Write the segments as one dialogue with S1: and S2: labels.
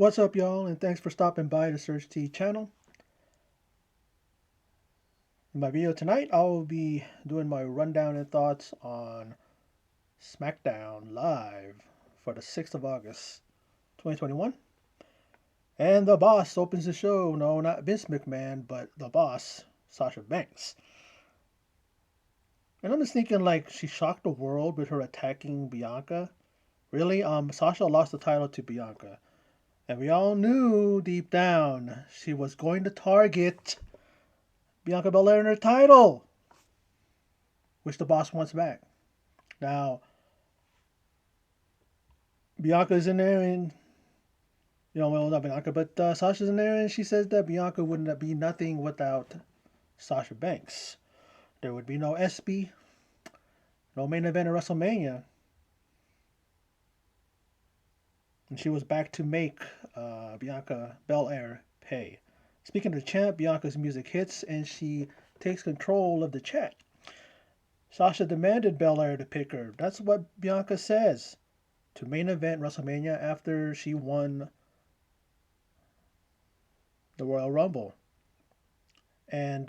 S1: What's up, y'all, and thanks for stopping by the Search T channel. In my video tonight, I will be doing my rundown and thoughts on SmackDown Live for the 6th of August, 2021. And the boss opens the show. No, not Vince McMahon, but the boss, Sasha Banks. And I'm just thinking, like, she shocked the world with her attacking Bianca. Really? Sasha lost the title to Bianca. And we all knew deep down she was going to target Bianca Belair in her title, which the boss wants back. Now, Bianca's in there, and well, not Bianca, but Sasha's in there, and she says that Bianca wouldn't be nothing without Sasha Banks. There would be no SB, no main event at WrestleMania, and she was back to make Bianca Belair pay. Speaking of the champ, Bianca's music hits, and she takes control of the chat. Sasha demanded Belair to pick her. That's what Bianca says to main event WrestleMania after she won the Royal Rumble. And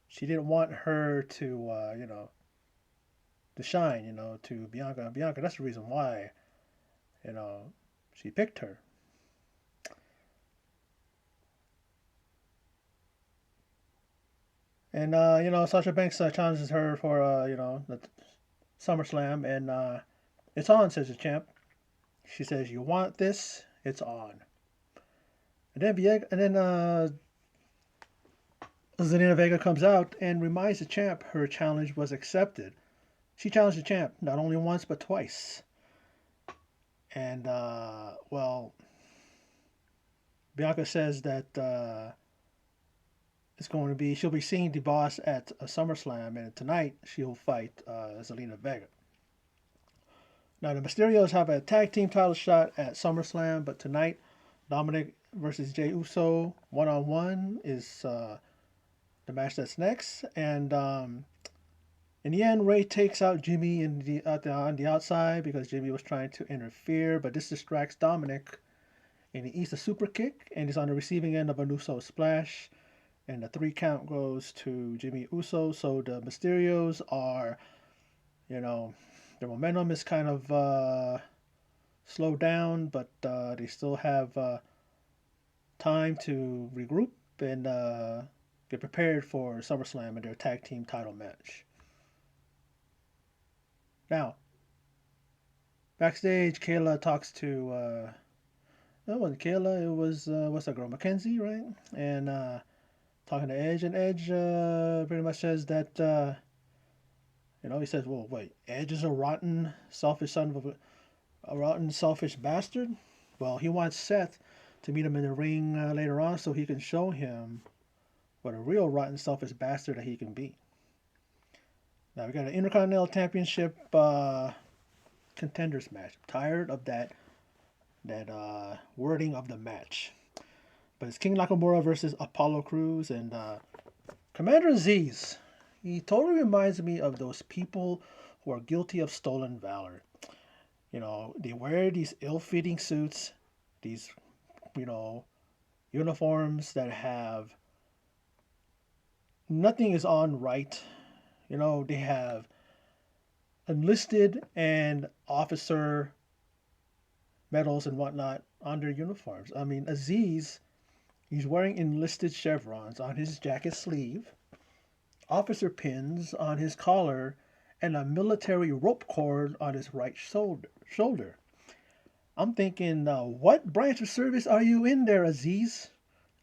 S1: she didn't want her to, to shine, to Bianca. Bianca, that's the reason why, she picked her. And, Sasha Banks challenges her for, the SummerSlam. And it's on, says the champ. She says, you want this? It's on. And then Zelina Vega comes out and reminds the champ her challenge was accepted. She challenged the champ not only once but twice. And Bianca says that she'll be seeing the boss at a SummerSlam, and tonight she'll fight Zelina Vega. Now the Mysterios have a tag team title shot at SummerSlam, but tonight Dominic versus Jey Uso one-on-one is the match that's next. And in the end, Ray takes out Jimmy on the outside because Jimmy was trying to interfere, but this distracts Dominic, and he eats a super kick, and he's on the receiving end of an Uso splash, and the 3 count goes to Jimmy Uso. So the Mysterios are, their momentum is kind of slowed down, but they still have time to regroup and get prepared for SummerSlam and their tag team title match. Now, backstage, Kayla talks to, it wasn't Kayla, it was, what's that girl, Mackenzie, right? And talking to Edge, and Edge pretty much says that, he says, well, wait, Edge is a rotten, selfish a rotten, selfish bastard? Well, he wants Seth to meet him in the ring later on so he can show him what a real rotten, selfish bastard that he can be. Now we got an Intercontinental Championship contenders match. I'm tired of that wording of the match. But it's King Nakamura versus Apollo Crews, and Commander Aziz. He totally reminds me of those people who are guilty of stolen valor. They wear these ill-fitting suits, these, uniforms that have nothing is on right. They have enlisted and officer medals and whatnot on their uniforms. I mean, Aziz, he's wearing enlisted chevrons on his jacket sleeve, officer pins on his collar, and a military rope cord on his right shoulder. I'm thinking, what branch of service are you in there, Aziz?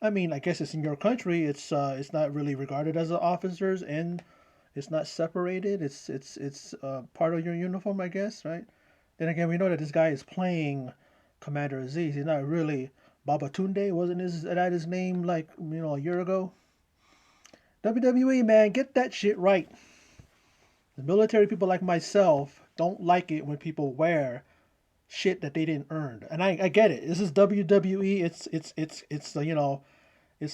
S1: I mean, I guess it's in your country. It's not really regarded as officers, and it's not separated. It's part of your uniform, I guess, right? Then again, we know that this guy is playing Commander Aziz. He's not really Babatunde. Wasn't his name like a year ago? WWE, man, get that shit right. The military people like myself don't like it when people wear shit that they didn't earn. And I get it. This is WWE. It's it's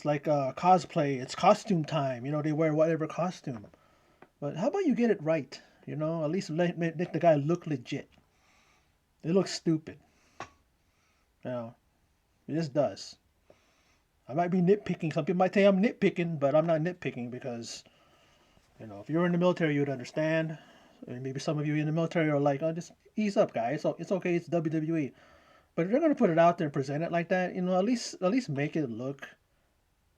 S1: like cosplay. It's costume time. They wear whatever costume. But how about you get it right? At least make the guy look legit. It looks stupid. You know, it just does. I might be nitpicking. Some people might say I'm nitpicking, but I'm not nitpicking because if you're in the military, you'd understand. And maybe some of you in the military are like, "Oh, just ease up, guys. So it's okay. It's WWE." But if they're gonna put it out there and present it like that, at least make it look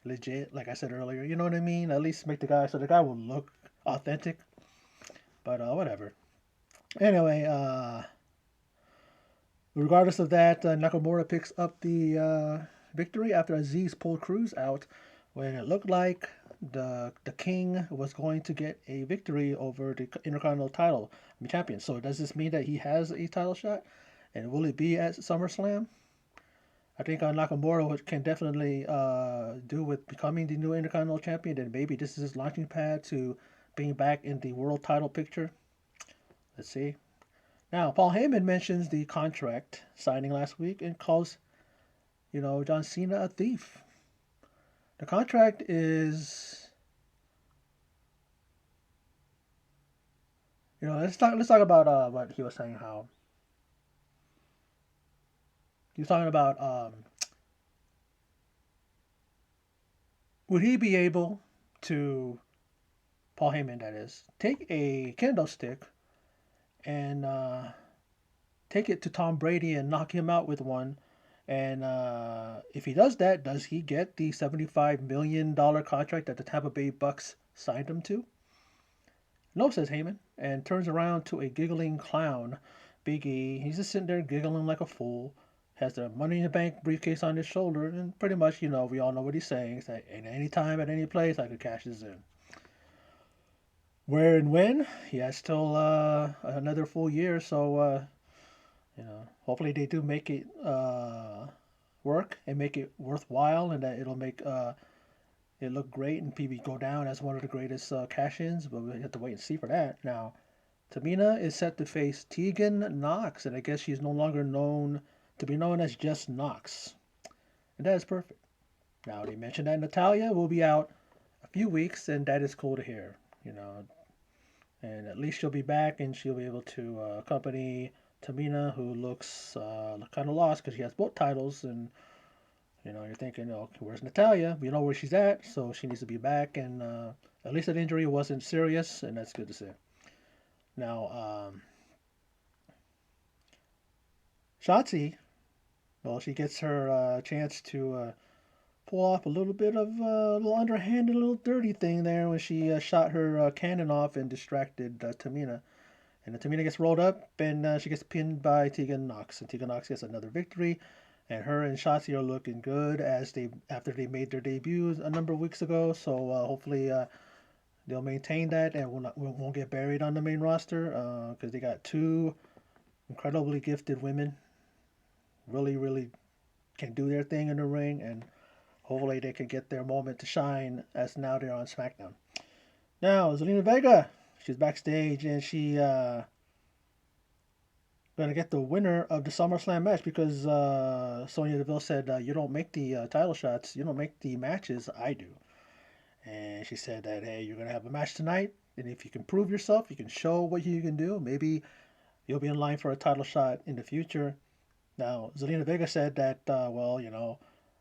S1: legit. Like I said earlier, you know what I mean? At least make the guy so the guy will look authentic. But whatever. Anyway, regardless of that, Nakamura picks up the victory after Aziz pulled Cruz out when it looked like the King was going to get a victory over the Intercontinental title champion. So does this mean that he has a title shot? And will it be at SummerSlam? I think Nakamura can definitely do with becoming the new Intercontinental champion. And maybe this is his launching pad to being back in the world title picture. Let's see. Now, Paul Heyman mentions the contract signing last week and calls, John Cena a thief. The contract is, let's talk about what he was saying. How he was talking about, would he be able to, Paul Heyman, that is, take a candlestick and take it to Tom Brady and knock him out with one. And if he does that, does he get the $75 million contract that the Tampa Bay Bucks signed him to? No, says Heyman, and turns around to a giggling clown, Big E. He's just sitting there giggling like a fool. Has the Money in the Bank briefcase on his shoulder, and pretty much, we all know what he's saying. It's that at any time, at any place, I could cash this in. Where and when? He has still another full year, so hopefully they do make it work and make it worthwhile, and that it'll make it look great and PB go down as one of the greatest cash-ins. But we have to wait and see for that. Now, Tamina is set to face Tegan Knox, and I guess she's no longer known to be known as just Knox, and that is perfect. Now they mentioned that Natalia will be out a few weeks, and that is cool to hear. And at least she'll be back and she'll be able to accompany Tamina, who looks kind of lost because she has both titles. And you're thinking, okay, where's Natalia? We know where she's at, so she needs to be back. And at least that injury wasn't serious, and that's good to see. Now, Shotzi, well, she gets her chance to pull off a little bit of a little underhanded, little dirty thing there when she shot her cannon off and distracted Tamina. And then Tamina gets rolled up and she gets pinned by Tegan Knox. And Tegan Knox gets another victory. And her and Shotzi are looking good after they made their debuts a number of weeks ago. So hopefully they'll maintain that and won't get buried on the main roster because they got two incredibly gifted women. Really, really can do their thing in the ring, and hopefully they can get their moment to shine as now they're on SmackDown. Now, Zelina Vega, she's backstage and she gonna get the winner of the SummerSlam match because Sonya Deville said, "You don't make the title shots, you don't make the matches, I do." And she said that, hey, you're gonna have a match tonight, and if you can prove yourself, you can show what you can do. Maybe you'll be in line for a title shot in the future. Now, Zelina Vega said that, well,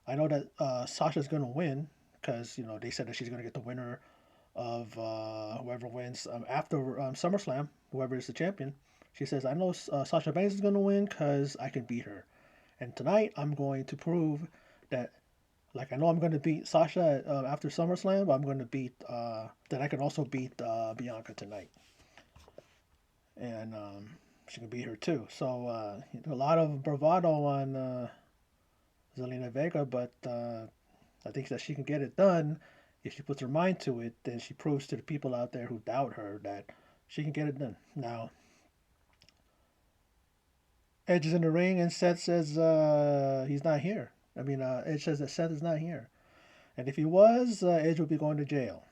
S1: I know that Sasha's gonna win because they said that she's gonna get the winner of whoever wins after SummerSlam, whoever is the champion. She says, I know Sasha Banks is going to win because I can beat her. And tonight I'm going to prove that, like, I know I'm going to beat Sasha after SummerSlam, but I'm going to beat, that I can also beat Bianca tonight. And she can beat her too. So a lot of bravado on Zelina Vega, but I think that she can get it done. If she puts her mind to it, then she proves to the people out there who doubt her that she can get it done. Now, Edge is in the ring, and Seth says he's not here. Edge says that Seth is not here. And if he was, Edge would be going to jail.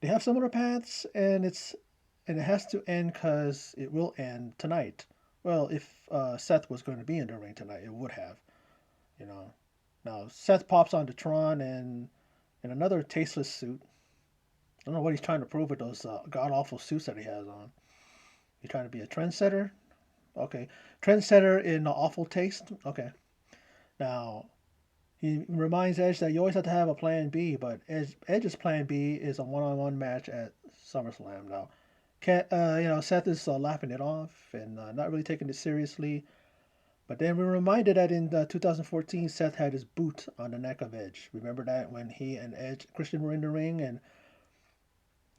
S1: They have similar paths, and it has to end because it will end tonight. Well, if Seth was going to be in the ring tonight, it would have. Now, Seth pops onto Tron and in another tasteless suit. I don't know what he's trying to prove with those god-awful suits that he has on. He's trying to be a trendsetter? Okay. Trendsetter in awful taste. Okay. Now, he reminds Edge that you always have to have a plan B, but Edge's plan B is a one-on-one match at SummerSlam. Now, Seth is laughing it off and not really taking it seriously. But then we're reminded that in 2014, Seth had his boot on the neck of Edge. Remember that when he and Christian were in the ring, and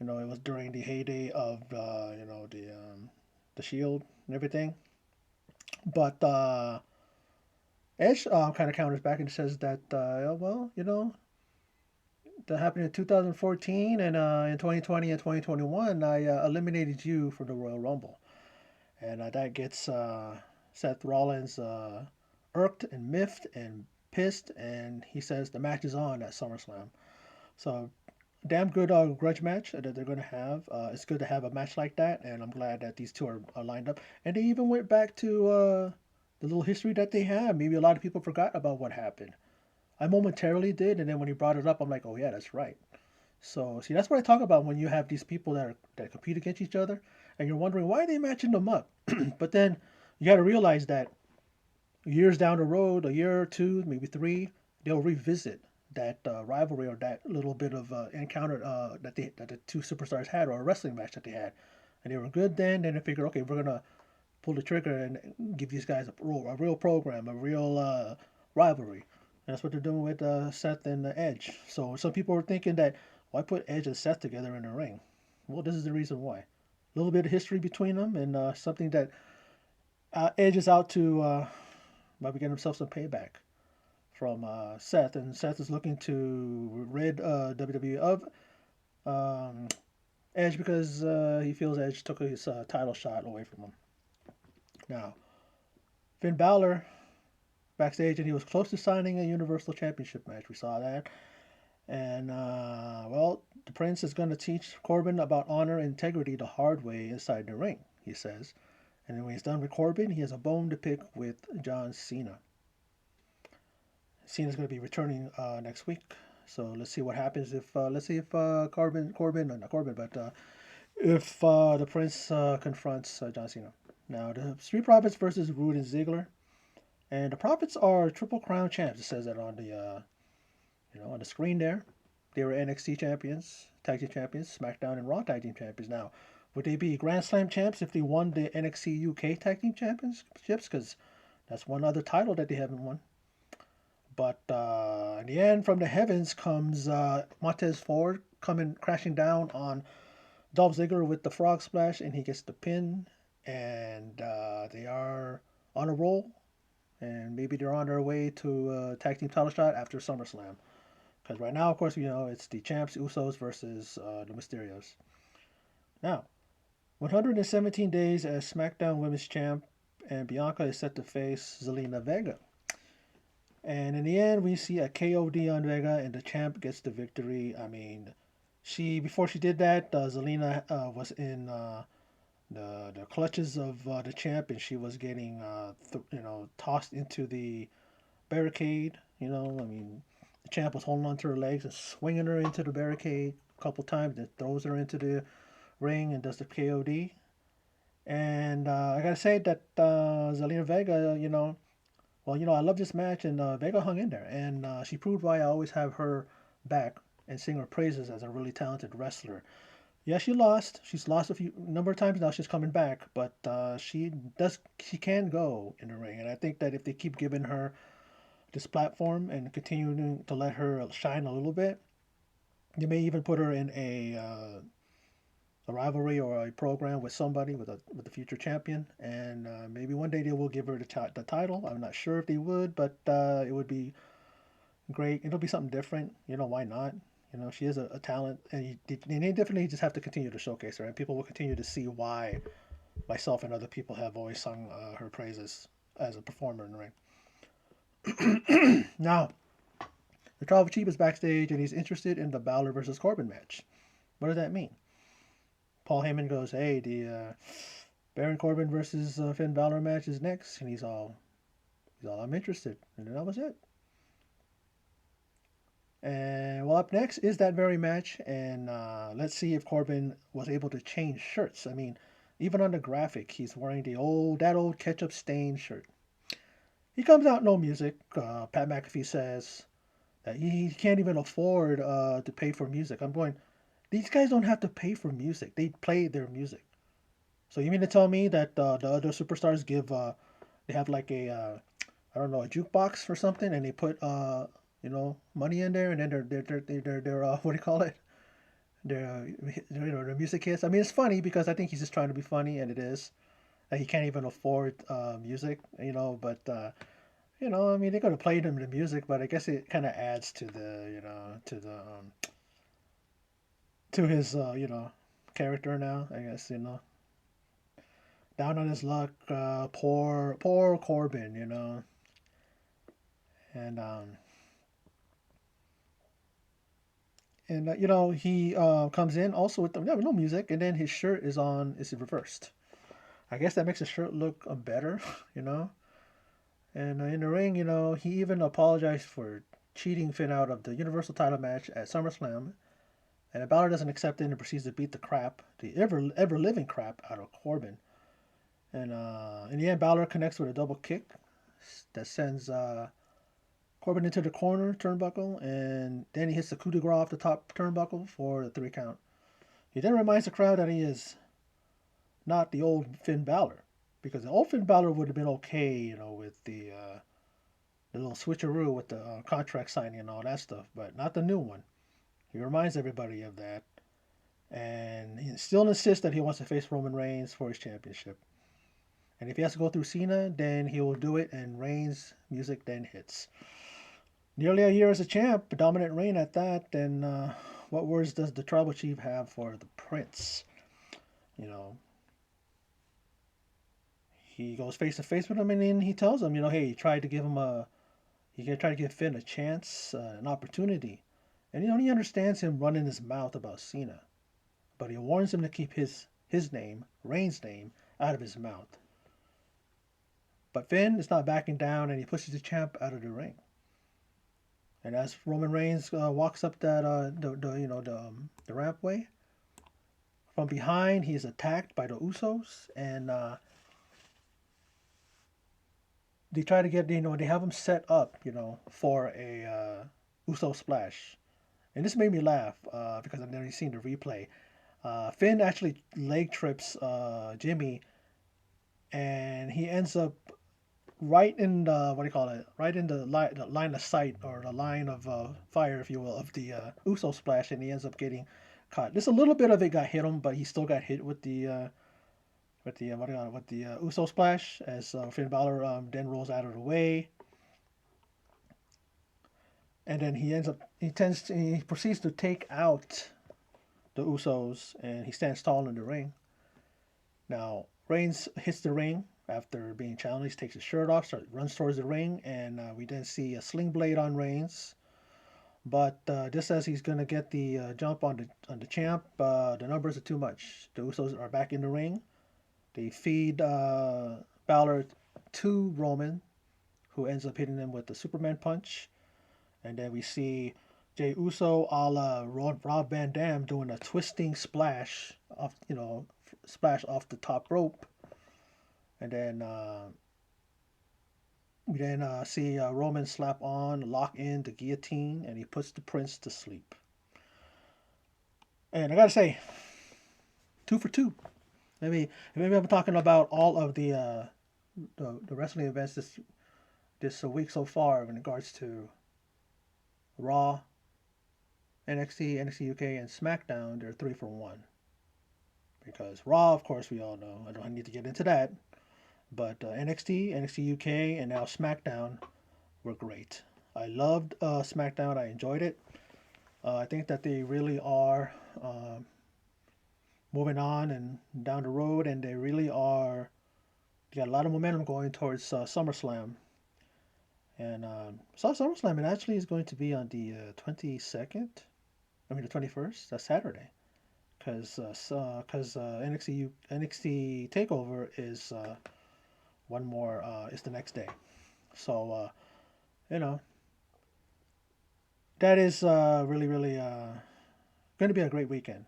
S1: it was during the heyday of the Shield and everything. But Edge kind of counters back and says that, well, that happened in 2014 and in 2020 and 2021, I eliminated you from the Royal Rumble. And that gets Seth Rollins irked and miffed and pissed, and he says the match is on at SummerSlam. So, damn good grudge match that they're going to have. It's good to have a match like that, and I'm glad that these two are lined up. And they even went back to the little history that they have. Maybe a lot of people forgot about what happened. I momentarily did, and then when he brought it up, I'm like, oh yeah, that's right. So see, that's what I talk about when you have these people that compete against each other, and you're wondering why are they matching them up. But then you got to realize that years down the road, a year or two, maybe three, they'll revisit that rivalry or that little bit of encounter that the two superstars had, or a wrestling match that they had, and they were good then. Then they figured, okay, we're gonna pull the trigger and give these guys a real program, a real rivalry. And that's what they're doing with Seth and Edge. So some people were thinking that why put Edge and Seth together in the ring? Well, this is the reason why. A little bit of history between them, and something that Edge is out to maybe get himself some payback from Seth, and Seth is looking to rid WWE of um, Edge because he feels Edge took his title shot away from him. Now, Finn Balor backstage, and he was close to signing a Universal Championship match. We saw that. And, well, the Prince is going to teach Corbin about honor and integrity the hard way inside the ring, he says. And then when he's done with Corbin, he has a bone to pick with John Cena. Cena's going to be returning next week. So let's see what happens if, let's see if not Corbin, but if the Prince confronts John Cena. Now, the Street Profits versus Rude and Ziggler. And the Profits are Triple Crown champs. It says that on the on the screen there. They were NXT champions, tag team champions, SmackDown and Raw tag team champions. Now, would they be Grand Slam champs if they won the NXT UK tag team championships? Because that's one other title that they haven't won. But in the end, from the heavens comes Montez Ford coming crashing down on Dolph Ziggler with the frog splash, and he gets the pin. And they are on a roll, and maybe they're on their way to a tag team title shot after SummerSlam. Because right now, of course, it's the champs Usos versus the Mysterios. Now, 117 days as SmackDown Women's Champ, and Bianca is set to face Zelina Vega. And in the end, we see a KOD on Vega, and the champ gets the victory. I mean, before she did that, Zelina was in the clutches of the champ, and she was getting tossed into the barricade. I mean, the champ was holding onto her legs and swinging her into the barricade a couple times, then throws her into the ring and does the KOD. And I gotta say that Zelina Vega, I love this match, and Vega hung in there, and she proved why I always have her back and sing her praises as a really talented wrestler. Yeah, she lost. She's lost a few number of times now. She's coming back, but she can go in the ring, and I think that if they keep giving her this platform and continuing to let her shine a little bit, they may even put her in a rivalry or a program with somebody with a future champion, and maybe one day they will give her the title. I'm not sure if they would, but it would be great. It'll be something different. Why not? She is a talent, and they definitely just have to continue to showcase her, and people will continue to see why myself and other people have always sung her praises as a performer in the ring. Now, the Tribal Chief is backstage, and he's interested in the Balor versus Corbin match. What does that mean? Paul Heyman goes, "Hey, the Baron Corbin versus Finn Balor match is next," and he's all, "I'm interested," and then that was it. And well, up next is that very match, and let's see if Corbin was able to change shirts. I mean, Even on the graphic, he's wearing that old ketchup stained shirt. He comes out, no music. Pat McAfee says that he can't even afford to pay for music. I'm going, these guys don't have to pay for music. They play their music. So you mean to tell me that the other superstars they have like I don't know, a jukebox or something, and they put money in there, and then they're what do you call it? Their music hits. I mean, it's funny because I think he's just trying to be funny, and it is. He can't even afford music, but I mean, they could have played him the music, but I guess it kind of adds to to his character now. I guess down on his luck, poor Corbin, and he comes in also with no music, and then his shirt is reversed. I guess that makes the shirt look better, you know. And in the ring, he even apologized for cheating Finn out of the Universal title match at SummerSlam. And Balor doesn't accept it and proceeds to beat the ever living crap out of Corbin. And in the end, Balor connects with a double kick that sends Corbin into the corner turnbuckle, and then he hits the coup de grace off the top turnbuckle for the 3 count. He then reminds the crowd that he is not the old Finn Balor, because the old Finn Balor would have been okay, with the little switcheroo with the contract signing and all that stuff, but not the new one. He reminds everybody of that, and he still insists that he wants to face Roman Reigns for his championship. And if he has to go through Cena, then he will do it, and Reigns' music then hits. Nearly a year as a champ, a dominant reign at that, and what words does the Tribal Chief have for the Prince? You know, he goes face to face with him, and then he tells him, hey, he tried to give Finn a chance, an opportunity. And he understands him running his mouth about Cena, but he warns him to keep his name, Reigns' name, out of his mouth. But Finn is not backing down, and he pushes the champ out of the ring. And as Roman Reigns walks up the rampway, from behind he is attacked by the Usos, and they try to get they have him set up for a Uso splash, and this made me laugh because I've never seen the replay. Finn actually leg trips Jimmy, and he ends up right in the what do you call it? Right in the line of sight, or the line of fire, if you will, of the Uso splash, and he ends up getting caught. Just a little bit of it got hit him, but he still got hit with the Uso splash as Finn Balor then rolls out of the way, and then he proceeds to take out the Usos, and he stands tall in the ring. Now Reigns hits the ring after being challenged, takes his shirt off, runs towards the ring, and we then see a sling blade on Reigns. But just as he's going to get the jump on the champ, the numbers are too much. The Usos are back in the ring. They feed Balor to Roman, who ends up hitting him with the Superman punch. And then we see Jey Uso a la Rob Van Dam doing a twisting splash off the top rope. And then we then see Roman lock in the guillotine, and he puts the Prince to sleep. And I gotta say, 2 for 2. Maybe I'm talking about all of the wrestling events this week so far in regards to Raw, NXT, NXT UK, and SmackDown. They're 3 for 1. Because Raw, of course, we all know. I don't need to get into that. But NXT, NXT UK, and now SmackDown were great. I loved SmackDown. I enjoyed it. I think that they really are moving on and down the road, and they really are. They got a lot of momentum going towards SummerSlam. And SummerSlam, it actually is going to be on the 22nd. I mean the 21st. That's Saturday. Because NXT Takeover is is the next day. So that is really going to be a great weekend.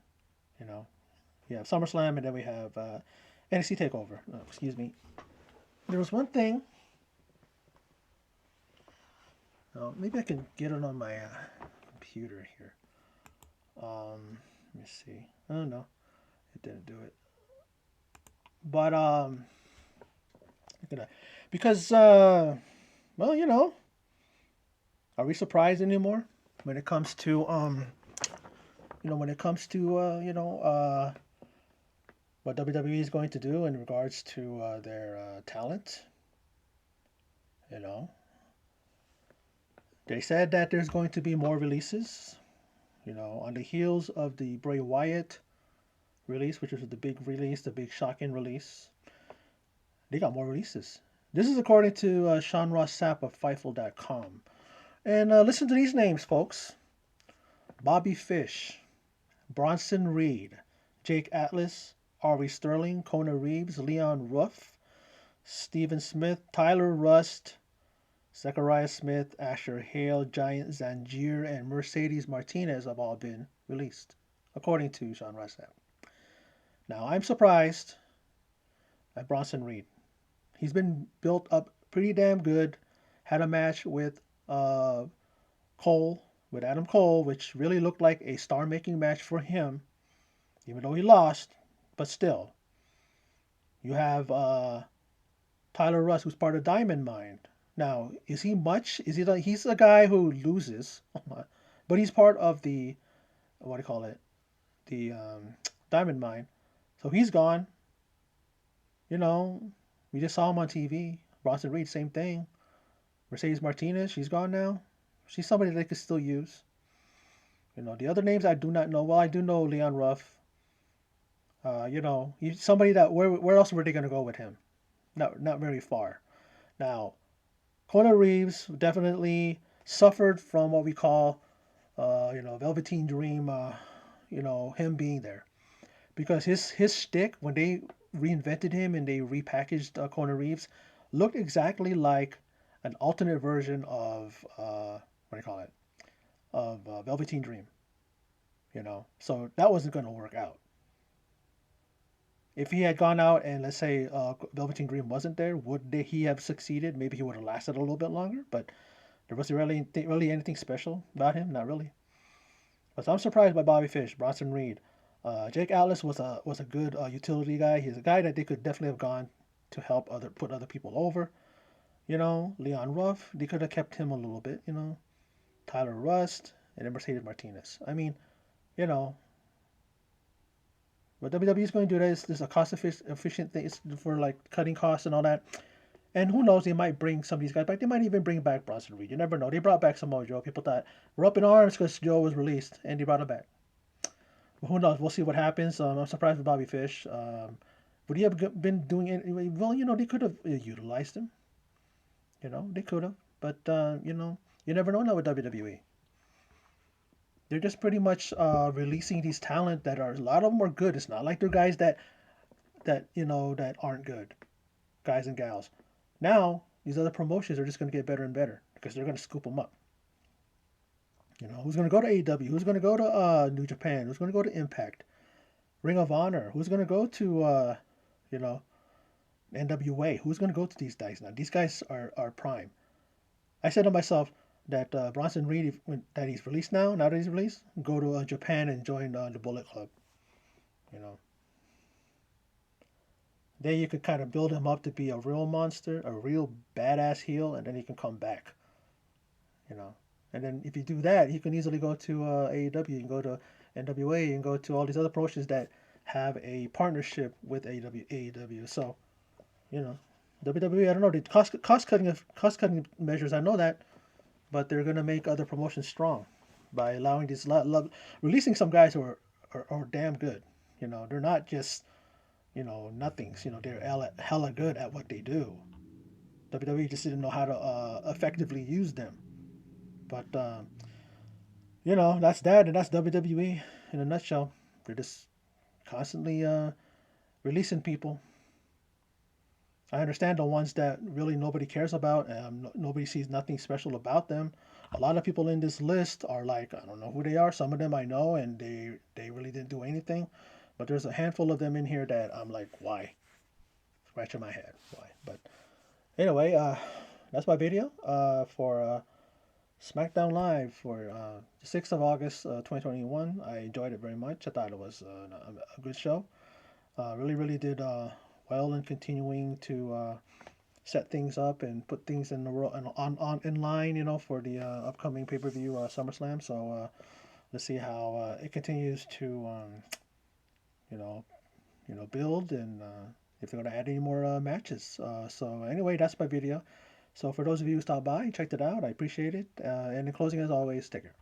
S1: We have SummerSlam, and then we have NXT Takeover. Excuse me. There was one thing. Maybe I can get it on my computer here. Let me see. Oh no, it didn't do it. But because well, are we surprised anymore when it comes to when it comes to what WWE is going to do in regards to their talent? You know, they said that there's going to be more releases. On the heels of the Bray Wyatt release, which was the big release, the big shocking release, they got more releases. This is according to Sean Ross Sapp of Fightful.com. And listen to these names, folks: Bobby Fish, Bronson Reed, Jake Atlas, Ari Sterling, Kona Reeves, Leon Ruff, Stephen Smith, Tyler Rust, Zechariah Smith, Asher Hale, Giant Zangier, and Mercedes Martinez have all been released, according to Sean Ross Sapp. Now, I'm surprised at Bronson Reed. He's been built up pretty damn good. Had a match with Cole, with Adam Cole, which really looked like a star-making match for him, even though he lost. But still, you have Tyler Russ, who's part of Diamond Mine. Now, is he much? He's a guy who loses, but he's part of the what do you call it? The Diamond Mine. So he's gone. We just saw him on TV. Bronson Reed, same thing. Mercedes Martinez, she's gone now. She's somebody they could still use. The other names I do not know. Well, I do know Leon Ruff. He's somebody that where else were they going to go with him? Not very far. Now, Kona Reeves definitely suffered from what we call, Velveteen Dream. Him being there, because his shtick when they reinvented him and they repackaged Kona Reeves looked exactly like an alternate version of what do you call it? Of Velveteen Dream. So that wasn't going to work out. If he had gone out and let's say Velveteen Dream wasn't there, would he have succeeded? Maybe he would have lasted a little bit longer, but there wasn't really anything special about him. Not really. But so I'm surprised by Bobby Fish, Bronson Reed. Jake Atlas was a good utility guy. He's a guy that they could definitely have gone to help put other people over. Leon Ruff, they could have kept him a little bit. Tyler Rust and then Mercedes Martinez. I mean, what WWE is going to do is a cost efficient thing. It's for like cutting costs and all that. And who knows, they might bring some of these guys back. They might even bring back Bronson Reed. You never know. They brought back Samoa Joe. People thought we're up in arms because Joe was released, and they brought him back. But who knows? We'll see what happens. I'm surprised with Bobby Fish. Would he have been doing it? Well, they could have utilized him. They could have. But, you never know now with WWE. They're just pretty much releasing these talent that a lot of them are good. It's not like they're guys that aren't good. Guys and gals. Now, these other promotions are just going to get better and better because they're going to scoop them up. Who's going to go to AEW? Who's going to go to New Japan? Who's going to go to Impact? Ring of Honor? Who's going to go to, NWA? Who's going to go to these guys now? These guys are prime. I said to myself that Bronson Reed, that he's released now that he's released, go to Japan and join the Bullet Club. Then you could kind of build him up to be a real monster, a real badass heel, and then he can come back. And then if you do that, you can easily go to AEW, you can go to NWA, you can go to all these other promotions that have a partnership with AEW. So, WWE, I don't know, the cost cutting measures, I know that, but they're gonna make other promotions strong by allowing these releasing some guys who are damn good. They're not just nothings. They're hella good at what they do. WWE just didn't know how to effectively use them. But that's that, and that's WWE in a nutshell. They're just constantly releasing people. I understand the ones that really nobody cares about, and nobody sees nothing special about them. A lot of people in this list are like, I don't know who they are. Some of them I know, and they really didn't do anything. But there's a handful of them in here that I'm like, why? scratching my head why. But anyway, that's my video for SmackDown Live for the 6th of August, 2021. I enjoyed it very much. I thought it was a good show. Really, really did well in continuing to set things up and put things in the on in line, for the upcoming pay-per-view SummerSlam. So let's see how it continues to you know build, and if they're going to add any more matches. So anyway, that's my video. So for those of you who stopped by and checked it out, I appreciate it. And in closing, as always, take care.